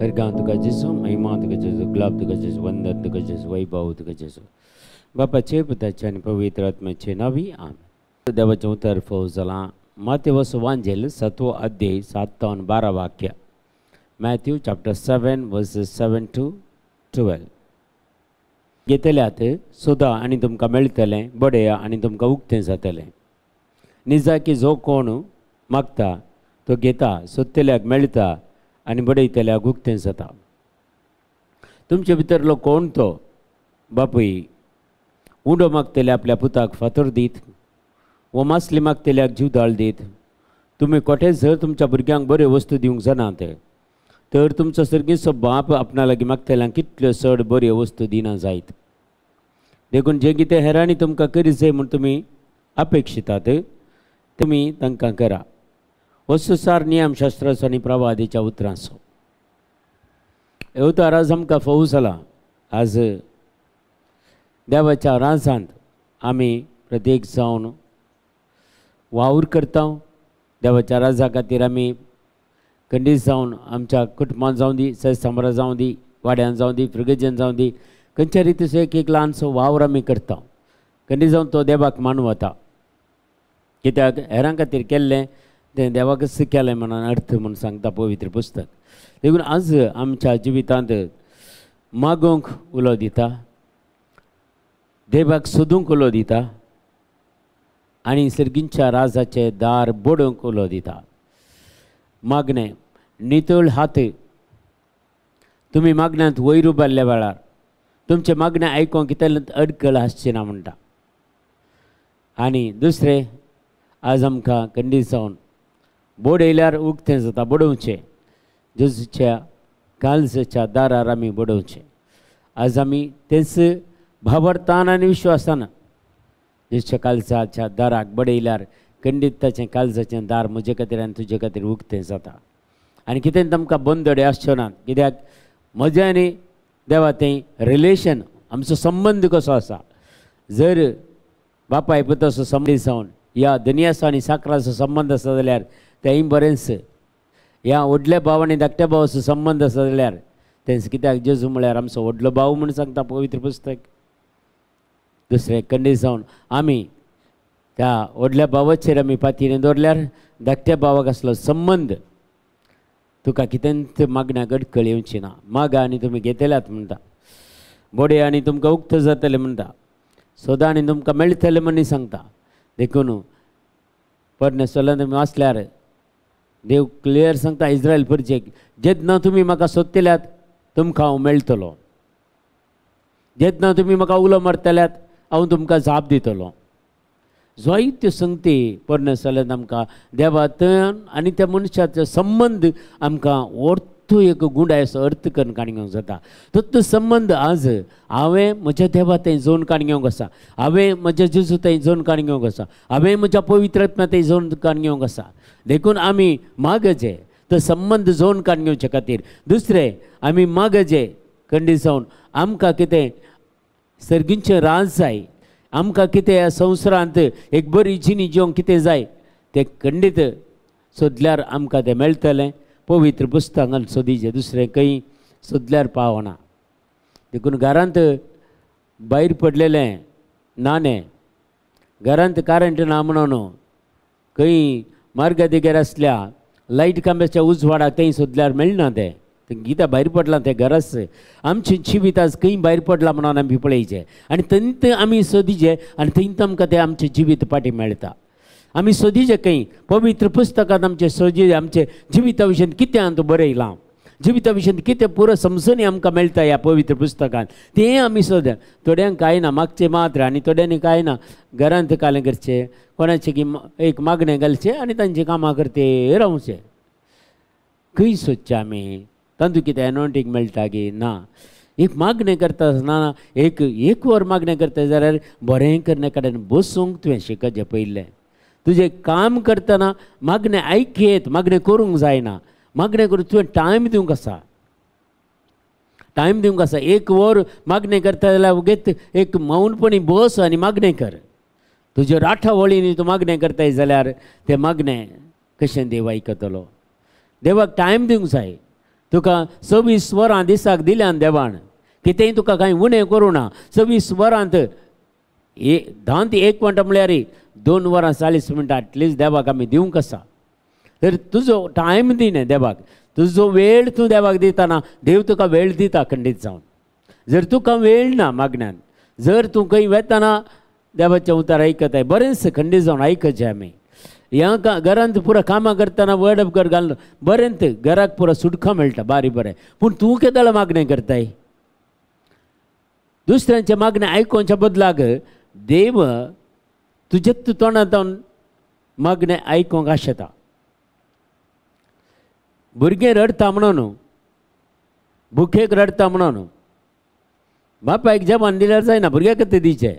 अर्गां तुका जेसू, महिमा तुका जेसू, गुलाब तुका जेसू, वंदन तुका जेसू, वैभव तुका जेसू. बापाचे पुताचे आनी पवित्र आत्म्याचे नावी आमेन. देवाचें उतर फावो जालां माथेव सुवांजेल 7वो अध्याय 7 और 12 वाक्य. Matthew chapter 7 versus 7 to 12. घेतल्यात सोदा आनी तुमकां मेळटलें, बडया आनी तुमकां उक्तें जातलें. निजा की जो कोण मागता तो घेता, सोदतल्याक मेळटा आनी बडयतल्याक उक्तें जाता. तुमचे भितरलो कोण तो बापूय उंडो मागतले आपल्या पुताक फातर दीत, वो मासली मागतल्याक जीवदाळ दीत. तुमी कोठे जर तुमच्या भुरग्यांक बऱ्यो वस्तू दिवंक जाणात तर तुमचो सर्गीचो बाप आपणा लागीं मागतल्यांक कितल्यो चड बऱ्यो वस्तू दिना जायत. देखून जें कितें हेरांनी तुमकां करी जाय म्हूण तुमी अपेक्षितात तुमी तांकां करा. वस्तुसार नियमशास्त्राचो आनी प्रवादीच्या उतरांचो. हे उतार आज आमकां फावो जाला. आज देवाच्या राजांत आमी प्रत्येक जावन वावर करता. देवाच्या राजा खातीर आमी खंडीत जावन आमच्या कुटुंबांत जावं दी, संस्थांबरां जावं दी, वाड्यान जावं दी, फ्रिगेजन जावं दी, खंयच्या रितीचो एक एक ल्हानसो वावर आमी करता. खंडीत जावन तो देवाक मानवता. कित्याक हेरां खातीर केल्लें तें देवाकच केलें म्हणून अर्थ म्हणून सांगता पवित्र पुस्तक. देखून आज आमच्या जिवितांत मागोवंक उलो दिता, देवाक सोदूंक उलो दिता आनी सर्गींच्या राजाचे दार बोडोवंक उलो दिता. मागणें नितळ हात. तुमी मागण्यांत वयर उबारल्या वेळार तुमचें मागणें आयकोंक कितें अडखळ आसची ना म्हणटा. आनी दुसरें, आज आमकां खंडीत जावन बोडयल्यार उक्तें जाता. बोडोवचें जेजूच्या काळजाच्या दारार आमी बोडोवचें. आज आमी तेच भावार्थान आनी विश्वासान जेजूच्या काळजाच्या दाराक बडयल्यार खंडीत ताचें काळजाचें दार म्हजे खातीर आनी तुजे खातीर उक्तें जाता. आनी कितें तांकां बंदडे आसच्यो नात. कित्याक म्हजें आनी देवा तें रिलेशन, आमचो संबंद कसो आसा. जर बापाय पुताचो संबंद जावन ह्या दुनियाचो आनी साकराचो संबंद आसा जाल्यार तेंय बरेंच. ह्या व्हडल्या भाव आनी धाकट्या भावाचो संबंद आसा जाल्यार तेंच. कित्याक जेजू म्हळ्यार आमचो व्हडलो भाव म्हूण सांगता पवित्र पुस्तक. दुसरें, खंडीत जावन आमी त्या व्हडल्या भावाचेर आमी पातयेन दवरल्यार धाकट्या भावाक आसलो संबंद तुका कितेंच मागण्याक अडखळ येवची ना. मागा आनी तुमी घेतल्यात म्हणटा. बोडे आनी तुमकां उक्त जातलें म्हणटा. सोदा आनी तुमकां मेळटलें म्हणी सांगता. देखून परमेश्वरान तुमी वाचल्यार देव क्लियर सांगता इस्रायल परचेक, जेन्ना तुमी म्हाका सोदतल्यात तुमकां हांव मेळटलो. जेन्ना तुमी म्हाका उलो मारतल्यात हांव तुमकां जाप दितलो. जायत्यो संगती परमेश्वरान आमकां देवातन आनी त्या मनशाचो संबंद आमकां व्हडतो एक गुंडायचो अर्थ करून काडूंक जाता. तो संबंद आज हांवें म्हज्या देवा थंय जोडून काडूंक आसा. हांवें म्हज्या जेजू थंय जोडून काडूंक आसा. हांवें म्हज्या पवित्र आत्म्या थंय जोडून काडूंक आसा. देखून आमी मागचे तो संबंद जोडून काडूंचे खातीर. दुसरें, आमी मागचे खंडीत जावन आमकां कितें सर्गींचें राज जाय, आमकां कितें ह्या संवसारांत एक बरी जिणी जिवंक कितें जाय तें खंडीत सोदल्यार आमकां तें मेळटलें. पवित्र पुस्तकांत सोदीचें. दुसरें खंय सोदल्यार पावना. देखून घरांत भायर पडलेलें नाणें, घरांत करंट ना म्हणून खंय मार्गादेगेर आसल्या लायट खांब्याच्या उजवाडाक थंय सोदल्यार मेळना. तें गीता भायर पडलां तें घराच. आमचें जिवीत आज खंय भायर पडलां म्हणून आमी पळयचें आनी थंयत आमी सोदीचें आनी थंयत आमकां तें आमचें जिवीत पाटी मेळटा. आमी सोदीचें खंय पवित्र पुस्तकांत आमचें सोदी आमचें जिविता विशयी कितें आंत बरयलां, जिविता विशयी कितें पुरो समजून आमकां मेळटा ह्या पवित्र पुस्तकांत तें आमी सोद. थोड्यांक कांय ना, मागचें मात्र आनी थोड्यांनी कांय ना. घरांत कालें करचें, कोणाचें की एक मागणें घालचें आनी तांचीं कामां करते रावचें. खंय सोदचें आमी? तांतूं कितें एनॉयंटींग मेळटा गे ना. एक मागणें करता ना, एक वर मागणें करता जाल्यार बरें करणे कडेन बसूंक तुवें शिकचें पयलें. तुजें काम करतना मागणें आयकेत, मागणें करूंक जायना. मागणें करून तुवें टायम दिवंक आसा. टायम दिवंक आसा. एक वर मागणें करता जाल्यार उगेत एक मौनपणी बस आनी मागणें कर. तुज्यो राठा वळींनी तूं मागणें करताय जाल्यार तें मागणें कशें देव आयकतलो. देवाक टायम दिवंक जाय. तुका 26 वरां दिसाक दिल्यान देवान, कितेंय तुका कांय उणें करूं ना. 26 वरांत 10 ते 1 म्हणटा म्हळ्यार 2 वरां 40 मिनटां एटलिस्ट देवाक आमी दिवंक आसा. तर तुजो टायम दी न्ही देवाक, तुजो वेळ तूं देवाक दितना देव तुका वेळ दिता खंडीत जावन. जर तुका वेळ ना मागण्यान, जर तूं खंय वेतना देवाचें उतर आयकताय, बरेंच खंडीत जावन आयकचें आमी. ह्या घरांत पुरो कामां करतना वर्ड ऑफ गॉड घालून बरेंत घराक पुरो सुटका मेळटा बारी बरें. पूण तूं केदां मागणें करताय? दुसऱ्यांचें मागणें आयकोवच्या बदलाक देव तुजेच तोंडांतल्यान मागणें आयकोंक आशेता. भुरगें रडता म्हणून, भुकेक रडता म्हणून बापायक जेवण दिल्यार जायना, भुरग्याक कितें दिचें?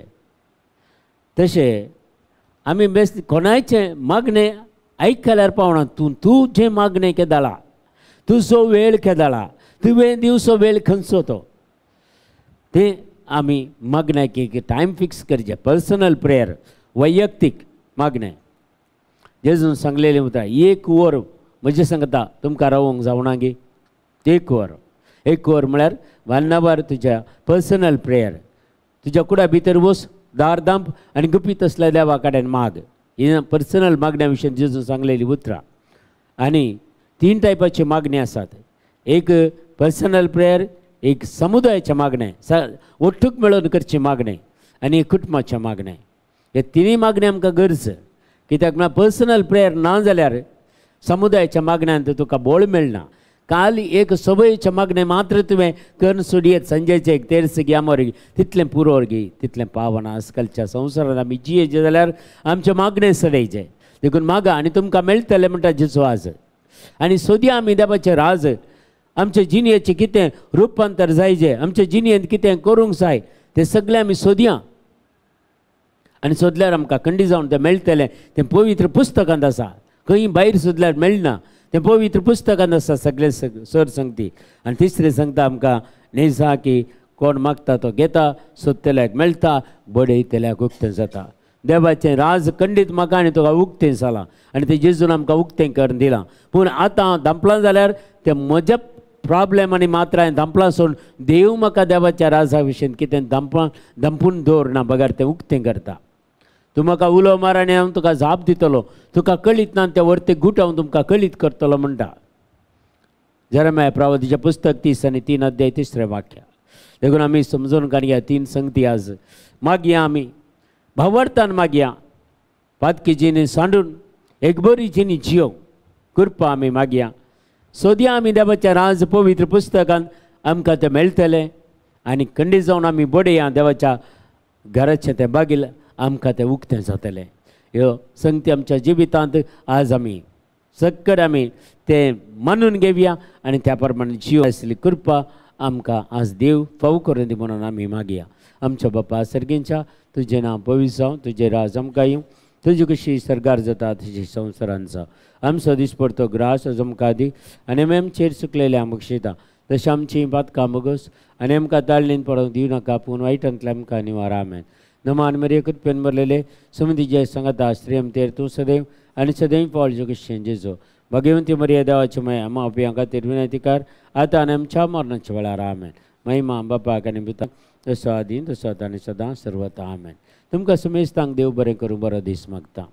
तशें आमी बेस्ट कोणाचें मागणें आयकल्यार पावना. तूं जें मागणें केदाळा, तुजो वेळ केदाळा, तुवें दिवचो वेळ खंयचो तो, तें आमी मागण्याक एक टायम फिक्स करचें. पर्सनल प्रेयर, वैयक्तीक मागणें. जेजून सांगलेलें उरता 1 वर म्हजें सांगता तुमकां रावोंक जावना गे. 1 वर, 1 वर म्हळ्यार 1 hour तुज्या पर्सनल प्रेयर. तुज्या कुडा भितर वच, दार दांप आनी गुपीत असल्या देवा कडेन माग. ही पर्सनल मागण्या विशयी जेजून सांगलेलीं उतरां. आनी 3 टायपाची मागणी आसात. एक पर्सनल प्रेयर, एक समुदायाचें मागणें, ओठूक मेळून करचें मागणें, आनी एक कुटुंबाचें मागणें. हे 3 मागणी आमकां गरज. कित्याक म्हळ्यार पर्सनल प्रेयर ना जाल्यार समुदायाच्या मागण्यांत तुका बळ मेळना. काल एक सभेच्या मागणें मात्र तुवें कर्ण सोडयेत संजेचे एक तेर्स गी आमोर गी, तितलें पुरोर गी, तितलें पावना. आजकालच्या संवसारांत आमी जियेचे जाल्यार आमचे मागणें सडयचे. देखून मागा आनी तुमकां मेळटलें म्हणटा जेजू आज. आनी सोदया आमी देवाचें राज. आमच्या जिणेचें कितें रुपांतर जायचें, आमच्या जिणेंत कितें करूंक जाय तें सगळें आमी सोदया. आनी सोदल्यार आमकां खंडी जावन तें मेळटलें. तें पवित्र पुस्तकांत आसा, खंय भायर सोदल्यार मेळना. तें पवित्र पुस्तकांत आसा सगळे सर संगती. आनी तिसरें सांगता आमकां नेसा की कोण मागता तो घेता, सोदतल्याक मेळटा, बडयतल्याक उक्तें जाता. देवाचें राज खंडीत म्हाका आनी तुका उक्तें जालां, आनी तें जेजून आमकां उक्तें करून दिलां. पूण आतां दंपलां जाल्यार तें म्हज्या प्रॉब्लेम आनी मात्र हांवें दंपलां सोडून देव म्हाका देवाच्या राजा विशयी कितें दंपून दवरना, बगार तें उक्तें करता. तूं म्हाका उलो मार आनी हांव तुका जाप दितलो, तुका कळीत ना त्या वर्ते गूट हांव तुमकां कळीत करतलो म्हणटा. जेरेमिया प्रवादीचें पुस्तक 30 आनी 3 अध्याय 3 वाक्य. देखून आमी समजून काडया 3 संगती आज मागया. आमी भावार्थान मागया, पातकी जिणी सांडून एक बरी जिणी जियो कृपा आमी मागया. सोदया आमी देवाचें राज पवित्र पुस्तकांत आमकां तें मेळटलें. आनी खंडीत जावन आमी बडया देवाच्या घराचें तें बागील आमकां तें उक्तें जातलें. ह्यो संगती आमच्या जिवितांत आज आमी सक्कड आमी तें मानून घेवया आनी त्या प्रमाणे जियो आसली कृपा आमकां आज देव फावो करून दी म्हणून आमी मागया. आमच्या बापा सर्गींच्या तुजें नांव पवित्र जावं, तुजें राज आमकां येवं, तुजी कशी सरकार जाता तशी संवसारांचा. आमचो दिसपडतो ग्रास आज आमकां दी आनी आमी आमचेर सुकलेले आमकां शिता तशें आमची पातकां बगस आनी आमकां ताळणेन पडोवंक दिव नाका, पूण वायटांतल्यान आमकां निवार. आमेन. नमान मरे कृपेन भरलेले समिती जय सांगाता श्रेयम तेर तूं सदैव आनी सदैव पावल जगत जेजो भगवंती मरिया देवाची माय आम्हा उपयां खातीर विनंतीकार आतां आनी आमच्या मरणाच्या वेळार. आमेन. महिमा बापाक आनी पुताक तसो आदीन तसो आतां आनी सदां सर्वता. आमेन. तुमकां समेस्तांक देव बरें करूं, बरो दीस मागता.